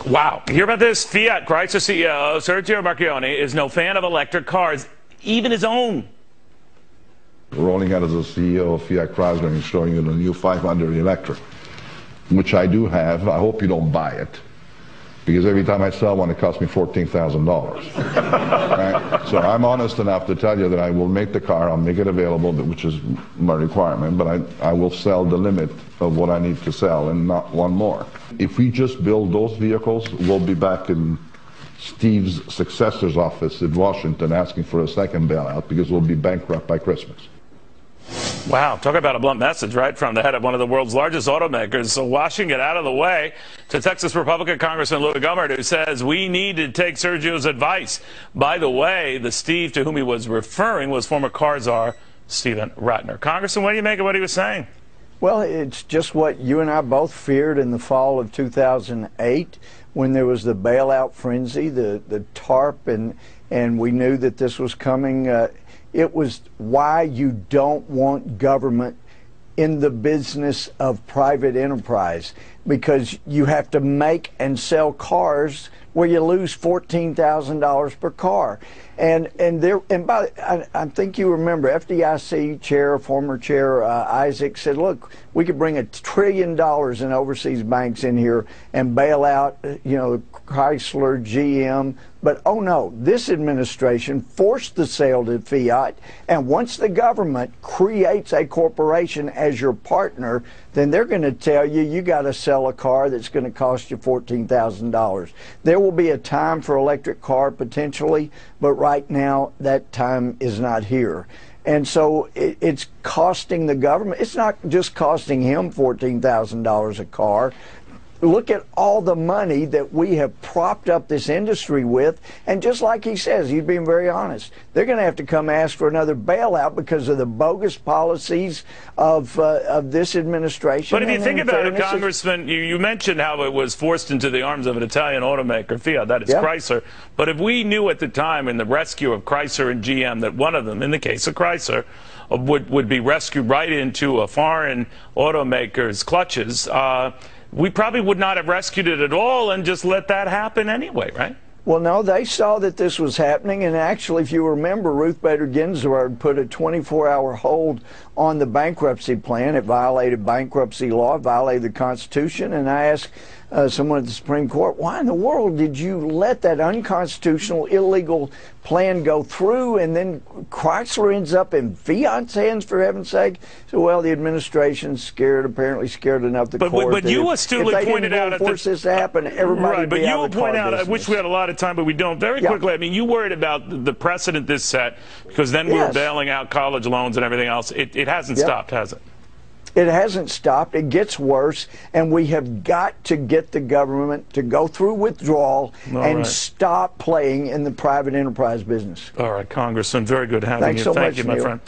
Wow. Hear about this? Fiat Chrysler CEO Sergio Marchionne is no fan of electric cars, even his own. Rolling out as a CEO of Fiat Chrysler and showing you the new 500 electric, which I do have. I hope you don't buy it, because every time I sell one, it costs me $14,000. Right? So I'm honest enough to tell you that I will make the car, I'll make it available, which is my requirement, but I will sell the limit of what I need to sell and not one more. If we just build those vehicles, we'll be back in Steve's successor's office in Washington asking for a second bailout because we'll be bankrupt by Christmas. Wow, talk about a blunt message right from the head of one of the world's largest automakers. So washing it out of the way to Texas Republican Congressman Louis Gohmert, who says we need to take Sergio's advice. By the way, the Steve to whom he was referring was former car czar Steven Rattner. Congressman, what do you make of what he was saying? Well, it's just what you and I both feared in the fall of 2008 when there was the bailout frenzy, the TARP, and we knew that this was coming. It was why you don't want government in the business of private enterprise, because you have to make and sell cars where you lose $14,000 per car. I think you remember FDIC chair, former chair Isaac said, look, we could bring $1 trillion in overseas banks in here and bail out, Chrysler, GM. But oh no, this administration forced the sale to Fiat, and once the government creates a corporation as your partner, then they're going to tell you you got to sell a car that's going to cost you $14,000. There will be a time for electric car potentially, but right now that time is not here. And so it's costing the government. It's not just costing him $14,000 a car. Look at all the money that we have propped up this industry with, and just like he says, he's being very honest, they're going to have to come ask for another bailout because of the bogus policies of this administration. But if you think about it, Congressman, you mentioned how it was forced into the arms of an Italian automaker, Fiat, that is Chrysler. But if we knew at the time in the rescue of Chrysler and GM that one of them, in the case of Chrysler, would be rescued right into a foreign automaker's clutches, we probably would not have rescued it at all and just let that happen anyway, right? Well, no, they saw that this was happening, and actually, if you remember, Ruth Bader Ginsburg put a 24-hour hold on the bankruptcy plan. It violated bankruptcy law, violated the Constitution, and I asked someone at the Supreme Court, why in the world did you let that unconstitutional, illegal plan go through, and then Chrysler ends up in Fiat's hands, for heaven's sake? So, well, the administration's scared, apparently scared enough the court. But you astutely pointed out if force this to happen, everybody would be out of the car business. I wish we had a lot of time, but we don't. Very quickly, I mean, you worried about the precedent this set, because then we were bailing out college loans and everything else. It hasn't stopped, has it? It hasn't stopped. It gets worse, and we have got to get the government to go through withdrawal and stop playing in the private enterprise business. All right, Congressman, very good having you. Thanks so much, Thank you, my friend.